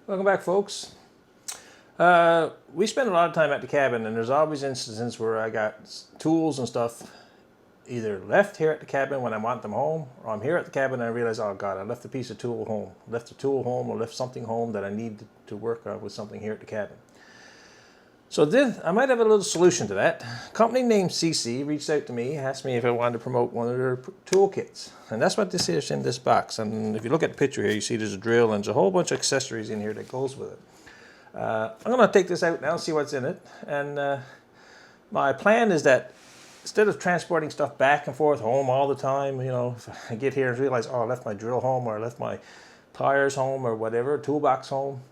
Welcome back, folks. We spend a lot of time at the cabin, and there's always instances where I got tools and stuff either left here at the cabin when I want them home, or I'm here at the cabin and I realize, oh God, I left a piece of tool home. Left a tool home or left something home that I need to work on with something here at the cabin. So then I might have a little solution to that. A company named Stuff-SEESII reached out to me, asked me if I wanted to promote one of their toolkits. And that's what this is in this box. And if you look at the picture here, you see there's a drill and there's a whole bunch of accessories in here that goes with it. I'm going to take this out now and see what's in it. And my plan is that instead of transporting stuff back and forth home all the time, you know, if I get here and realize, oh, I left my drill home or I left my pliers home or whatever, toolbox home,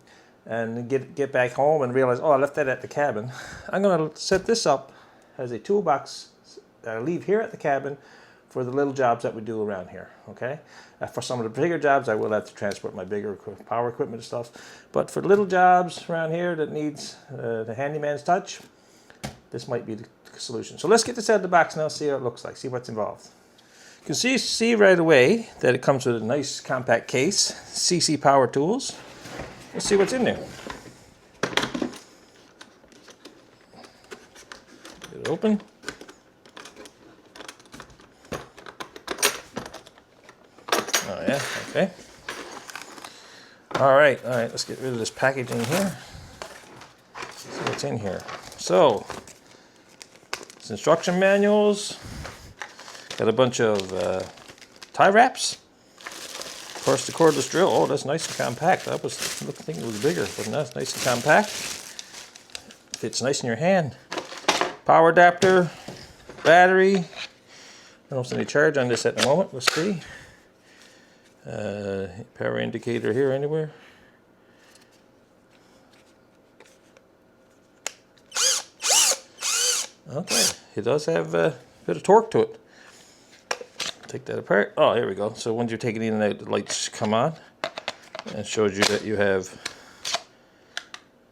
and get back home and realize, oh, I left that at the cabin. I'm going to set this up as a toolbox that I leave here at the cabin for the little jobs that we do around here, okay? For some of the bigger jobs, I will have to transport my bigger power equipment and stuff. But for little jobs around here that needs the handyman's touch, this might be the solution. So let's get this out of the box now, see how it looks like, see what's involved. You can see right away that it comes with a nice compact case, Stuff-SEESII power tools. Let's see what's in there. Get it open. Oh yeah, okay. All right, let's get rid of this packaging here. See what's in here. So, it's instruction manuals. Got a bunch of tie wraps. Of course, the cordless drill. Oh, that's nice and compact. I think it was bigger, but that's nice and compact. Fits nice in your hand. Power adapter, battery. I don't know if there's any charge on this at the moment. Let's see. Power indicator here anywhere. Okay, it does have a bit of torque to it. Take that apart. Oh, here we go. So once you take it in and out, the lights come on and shows you that you have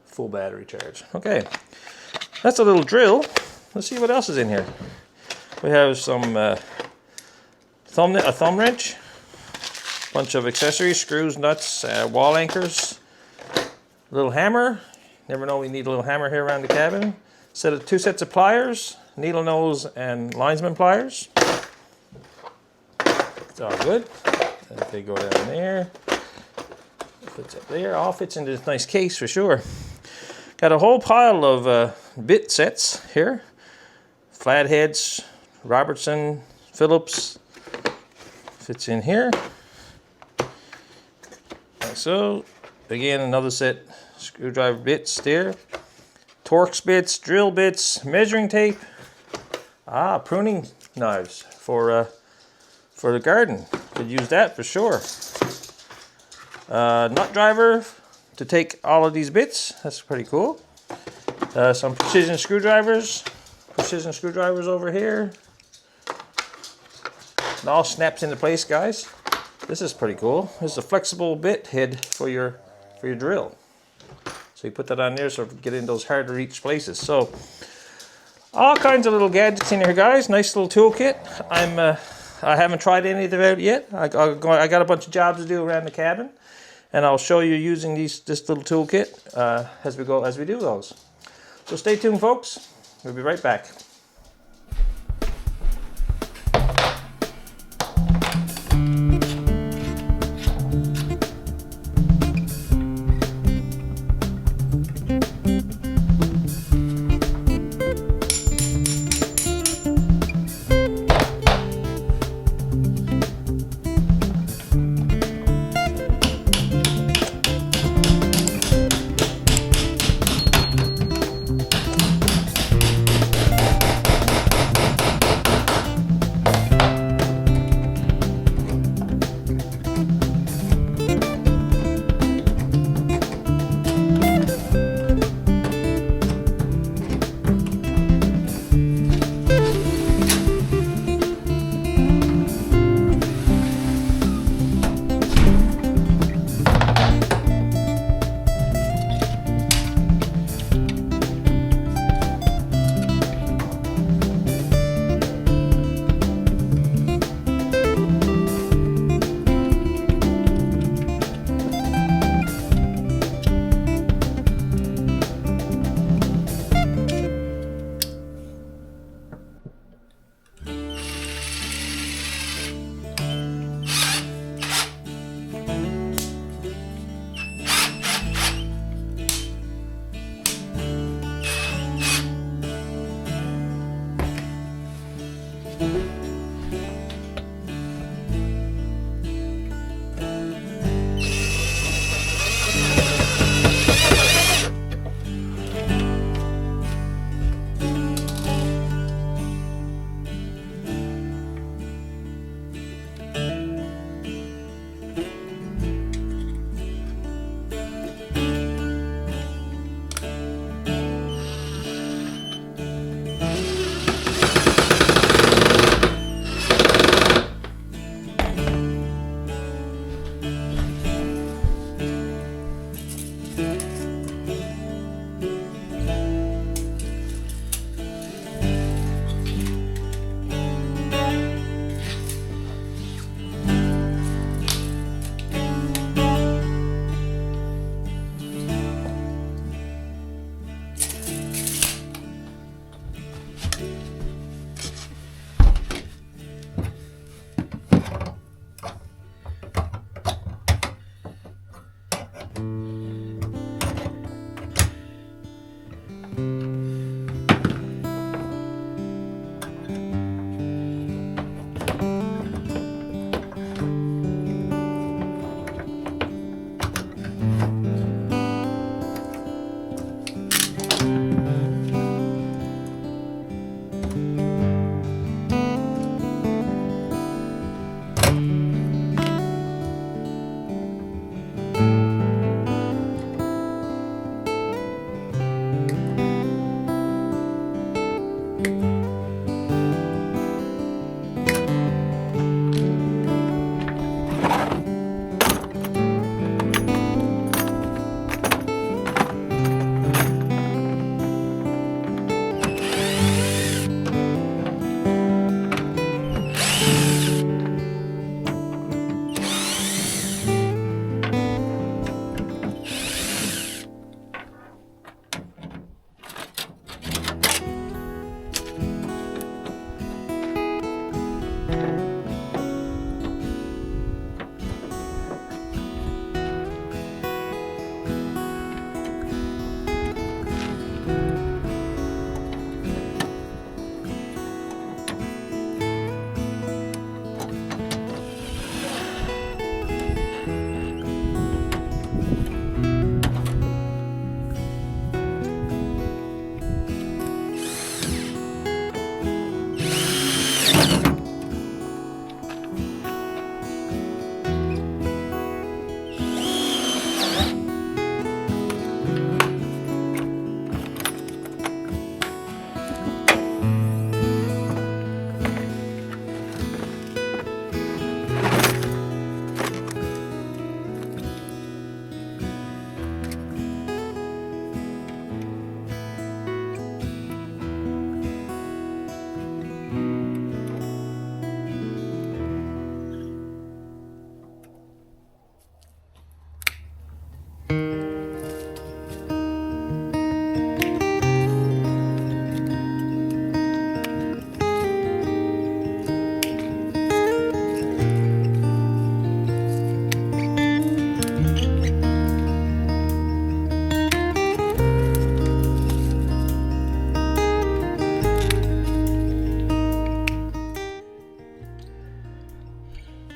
full battery charge. Okay, that's a little drill. Let's see what else is in here. We have some a thumb wrench, bunch of accessories, screws, nuts, wall anchors, a little hammer. Never know we need a little hammer here around the cabin. Two sets of pliers, needle nose and linesman pliers. It's all good. They go down there. Fits up there. All fits into this nice case for sure. Got a whole pile of bit sets here. Flatheads, Robertson, Phillips. Fits in here. Like so. Again, another set. Screwdriver bits there. Torx bits, drill bits, measuring tape. Pruning knives for the garden. Could use that for sure. Nut driver to take all of these bits. That's pretty cool. Some precision screwdrivers. Precision screwdrivers over here. It all snaps into place, guys. This is pretty cool. This is a flexible bit head for your drill. So you put that on there so get in those hard to reach places. So all kinds of little gadgets in here, guys. Nice little toolkit. I haven't tried any of them out yet. I got a bunch of jobs to do around the cabin, and I'll show you using this little toolkit as we do those. So stay tuned, folks. We'll be right back.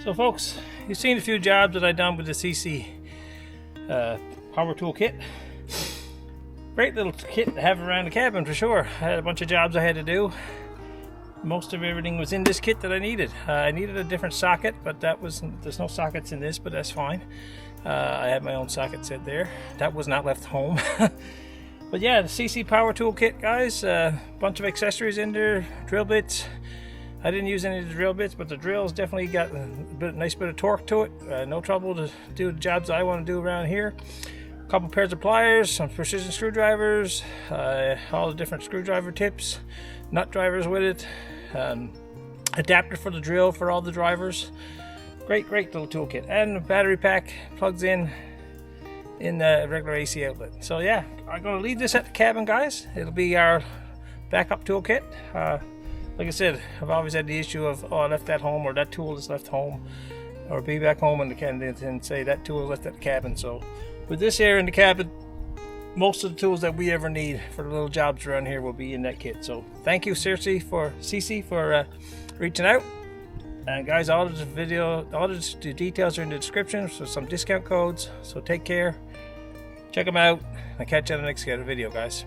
So folks, you've seen a few jobs that I've done with the CC power tool kit. Great little kit to have around the cabin for sure. I had a bunch of jobs I had to do. Most of everything was in this kit that I needed. I needed a different socket, but there's no sockets in this, but that's fine. I had my own socket set there. That was not left home. But yeah, the CC power tool kit, guys. Bunch of accessories in there, drill bits. I didn't use any of the drill bits, but the drill's definitely got a nice bit of torque to it. No trouble to do the jobs I want to do around here. A couple pairs of pliers, some precision screwdrivers, all the different screwdriver tips, nut drivers with it, adapter for the drill for all the drivers. Great little toolkit, and the battery pack plugs in the regular AC outlet. So yeah, I'm going to leave this at the cabin, guys. It'll be our backup toolkit. Like I said, I've always had the issue of, oh, I left that home, or that tool is left home, or be back home in the cabin and say that tool is left at the cabin. So with this here in the cabin, most of the tools that we ever need for the little jobs around here will be in that kit. So thank you, CC, for reaching out. And guys, all of the details are in the description, so some discount codes. So take care, check them out, and catch you on the next video, guys.